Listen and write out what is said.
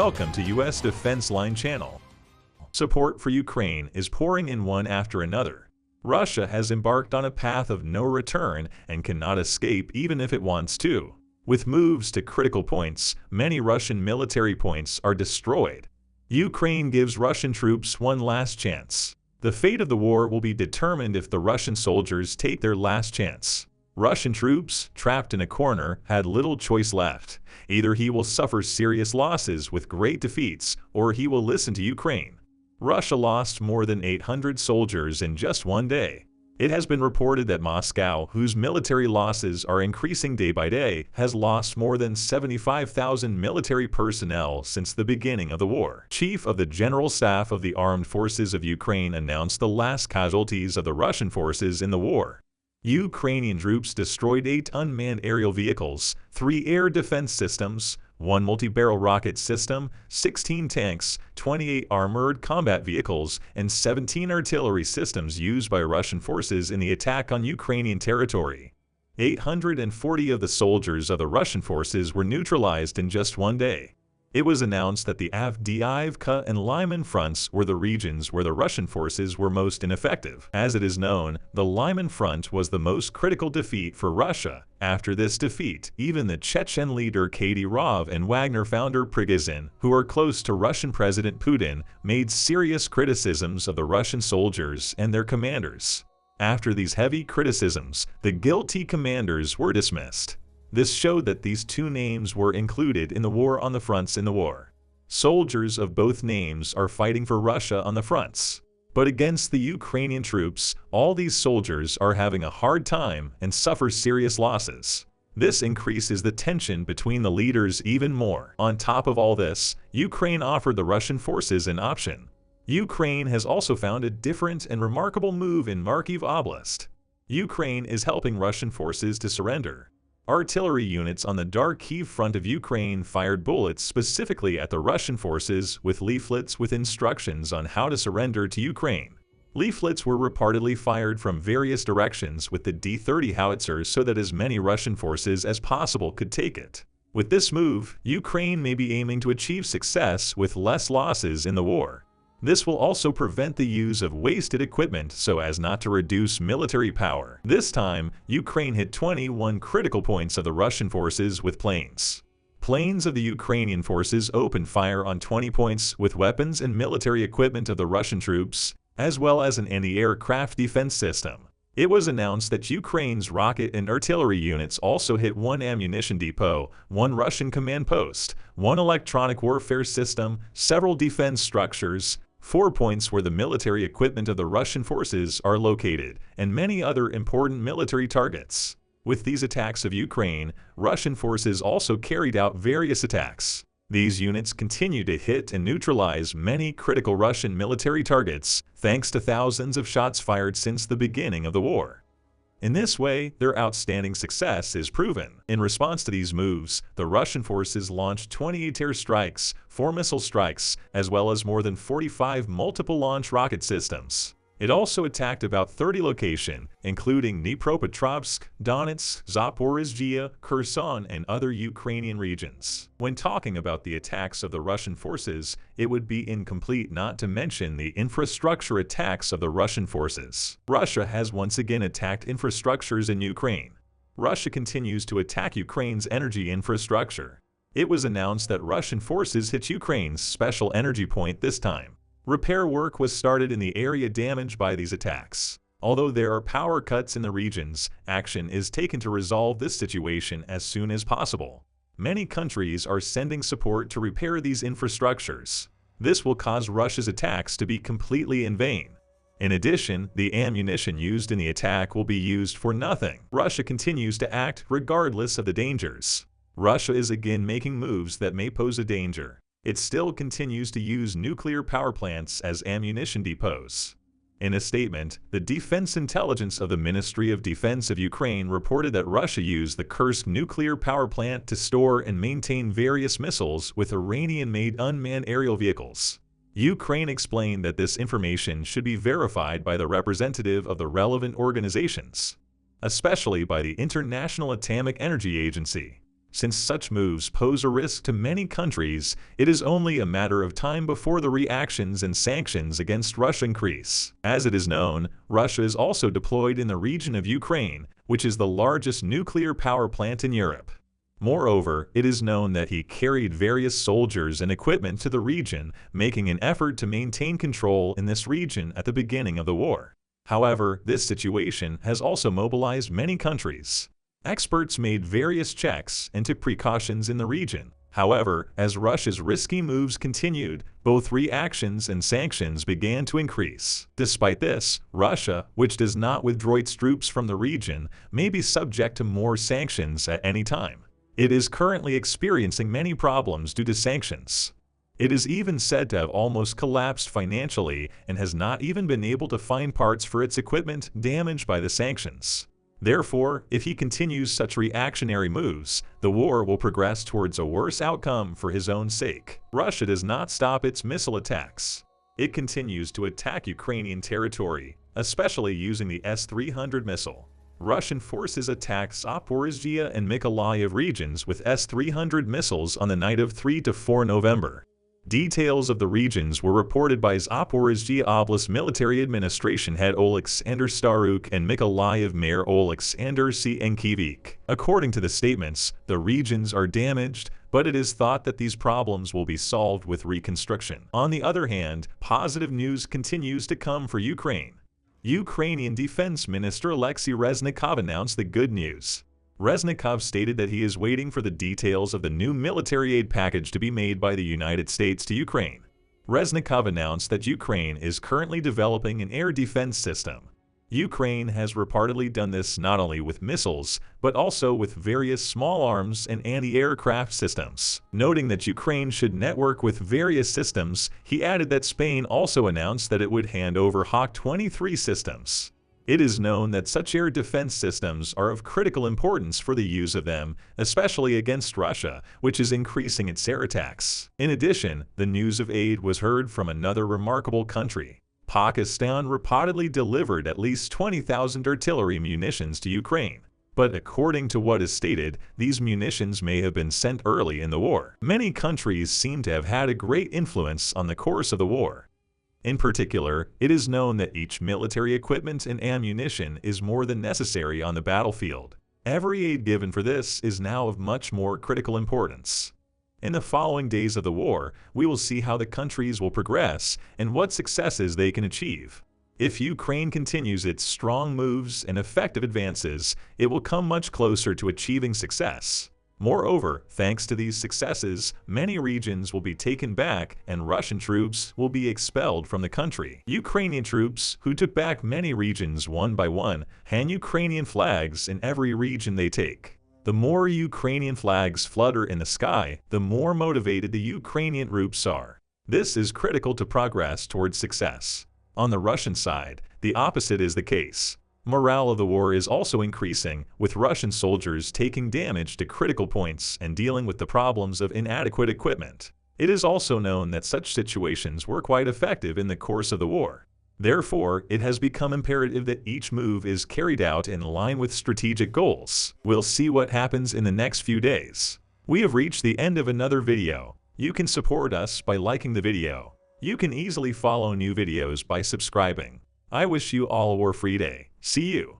Welcome to U.S. Defense Line Channel. Support for Ukraine is pouring in one after another. Russia has embarked on a path of no return and cannot escape even if it wants to. With moves to critical points, many Russian military points are destroyed. Ukraine gives Russian troops one last chance. The fate of the war will be determined if the Russian soldiers take their last chance. Russian troops, trapped in a corner, had little choice left. Either he will suffer serious losses with great defeats, or he will listen to Ukraine. Russia lost more than 800 soldiers in just one day. It has been reported that Moscow, whose military losses are increasing day by day, has lost more than 75,000 military personnel since the beginning of the war. Chief of the General Staff of the Armed Forces of Ukraine announced the last casualties of the Russian forces in the war. Ukrainian troops destroyed 8 unmanned aerial vehicles, 3 air defense systems, 1 multi-barrel rocket system, 16 tanks, 28 armored combat vehicles, and 17 artillery systems used by Russian forces in the attack on Ukrainian territory. 840 of the soldiers of the Russian forces were neutralized in just one day. It was announced that the Avdiivka and Lyman fronts were the regions where the Russian forces were most ineffective. As it is known, the Lyman front was the most critical defeat for Russia. After this defeat, even the Chechen leader Kadyrov and Wagner founder Prigozhin, who are close to Russian President Putin, made serious criticisms of the Russian soldiers and their commanders. After these heavy criticisms, the guilty commanders were dismissed. This showed that these 2 names were included in the war on the fronts in the war. Soldiers of both names are fighting for Russia on the fronts. But against the Ukrainian troops, all these soldiers are having a hard time and suffer serious losses. This increases the tension between the leaders even more. On top of all this, Ukraine offered the Russian forces an option. Ukraine has also found a different and remarkable move in Kharkiv Oblast. Ukraine is helping Russian forces to surrender. Artillery units on the Kharkiv front of Ukraine fired bullets specifically at the Russian forces with leaflets with instructions on how to surrender to Ukraine. Leaflets were reportedly fired from various directions with the D-30 howitzers so that as many Russian forces as possible could take it. With this move, Ukraine may be aiming to achieve success with less losses in the war. This will also prevent the use of wasted equipment so as not to reduce military power. This time, Ukraine hit 21 critical points of the Russian forces with planes. Planes of the Ukrainian forces opened fire on 20 points with weapons and military equipment of the Russian troops, as well as an anti-aircraft defense system. It was announced that Ukraine's rocket and artillery units also hit 1 ammunition depot, 1 Russian command post, 1 electronic warfare system, several defense structures, 4 points where the military equipment of the Russian forces are located, and many other important military targets. With these attacks of Ukraine, Russian forces also carried out various attacks. These units continue to hit and neutralize many critical Russian military targets, thanks to thousands of shots fired since the beginning of the war. In this way, their outstanding success is proven. In response to these moves, the Russian forces launched 28 air strikes, 4 missile strikes, as well as more than 45 multiple launch rocket systems. It also attacked about 30 locations, including Dnipropetrovsk, Donetsk, Zaporizhzhia, Kherson, and other Ukrainian regions. When talking about the attacks of the Russian forces, it would be incomplete not to mention the infrastructure attacks of the Russian forces. Russia has once again attacked infrastructures in Ukraine. Russia continues to attack Ukraine's energy infrastructure. It was announced that Russian forces hit Ukraine's special energy point this time. Repair work was started in the area damaged by these attacks. Although there are power cuts in the regions, action is taken to resolve this situation as soon as possible. Many countries are sending support to repair these infrastructures. This will cause Russia's attacks to be completely in vain. In addition, the ammunition used in the attack will be used for nothing. Russia continues to act regardless of the dangers. Russia is again making moves that may pose a danger. It still continues to use nuclear power plants as ammunition depots. In a statement, the Defense Intelligence of the Ministry of Defense of Ukraine reported that Russia used the Kursk nuclear power plant to store and maintain various missiles with Iranian-made unmanned aerial vehicles. Ukraine explained that this information should be verified by the representative of the relevant organizations, especially by the International Atomic Energy Agency. Since such moves pose a risk to many countries, it is only a matter of time before the reactions and sanctions against Russia increase. As it is known, Russia is also deployed in the region of Ukraine, which is the largest nuclear power plant in Europe. Moreover, it is known that he carried various soldiers and equipment to the region, making an effort to maintain control in this region at the beginning of the war. However, this situation has also mobilized many countries. Experts made various checks and took precautions in the region. However, as Russia's risky moves continued, both reactions and sanctions began to increase. Despite this, Russia, which does not withdraw its troops from the region, may be subject to more sanctions at any time. It is currently experiencing many problems due to sanctions. It is even said to have almost collapsed financially and has not even been able to find parts for its equipment damaged by the sanctions. Therefore, if he continues such reactionary moves, the war will progress towards a worse outcome for his own sake. Russia does not stop its missile attacks. It continues to attack Ukrainian territory, especially using the S-300 missile. Russian forces attacked Zaporizhzhia and Mykolaiv regions with S-300 missiles on the night of 3 to 4 November. Details of the regions were reported by Zaporizhzhia Oblast Military Administration head Oleksandr Staruk and Mykolaiv Mayor Oleksandr Sienkiewicz. According to the statements, the regions are damaged, but it is thought that these problems will be solved with reconstruction. On the other hand, positive news continues to come for Ukraine. Ukrainian Defense Minister Alexei Reznikov announced the good news. Reznikov stated that he is waiting for the details of the new military aid package to be made by the United States to Ukraine. Reznikov announced that Ukraine is currently developing an air defense system. Ukraine has reportedly done this not only with missiles, but also with various small arms and anti-aircraft systems. Noting that Ukraine should network with various systems, he added that Spain also announced that it would hand over Hawk 23 systems. It is known that such air defense systems are of critical importance for the use of them, especially against Russia, which is increasing its air attacks. In addition, the news of aid was heard from another remarkable country. Pakistan reportedly delivered at least 20,000 artillery munitions to Ukraine. But according to what is stated, these munitions may have been sent early in the war. Many countries seem to have had a great influence on the course of the war. In particular, it is known that each military equipment and ammunition is more than necessary on the battlefield. Every aid given for this is now of much more critical importance. In the following days of the war, we will see how the countries will progress and what successes they can achieve. If Ukraine continues its strong moves and effective advances, it will come much closer to achieving success. Moreover, thanks to these successes, many regions will be taken back and Russian troops will be expelled from the country. Ukrainian troops, who took back many regions one by one, hang Ukrainian flags in every region they take. The more Ukrainian flags flutter in the sky, the more motivated the Ukrainian troops are. This is critical to progress towards success. On the Russian side, the opposite is the case. Morale of the war is also increasing, with Russian soldiers taking damage to critical points and dealing with the problems of inadequate equipment. It is also known that such situations were quite effective in the course of the war. Therefore, it has become imperative that each move is carried out in line with strategic goals. We'll see what happens in the next few days. We have reached the end of another video. You can support us by liking the video. You can easily follow new videos by subscribing. I wish you all a war-free day. See you.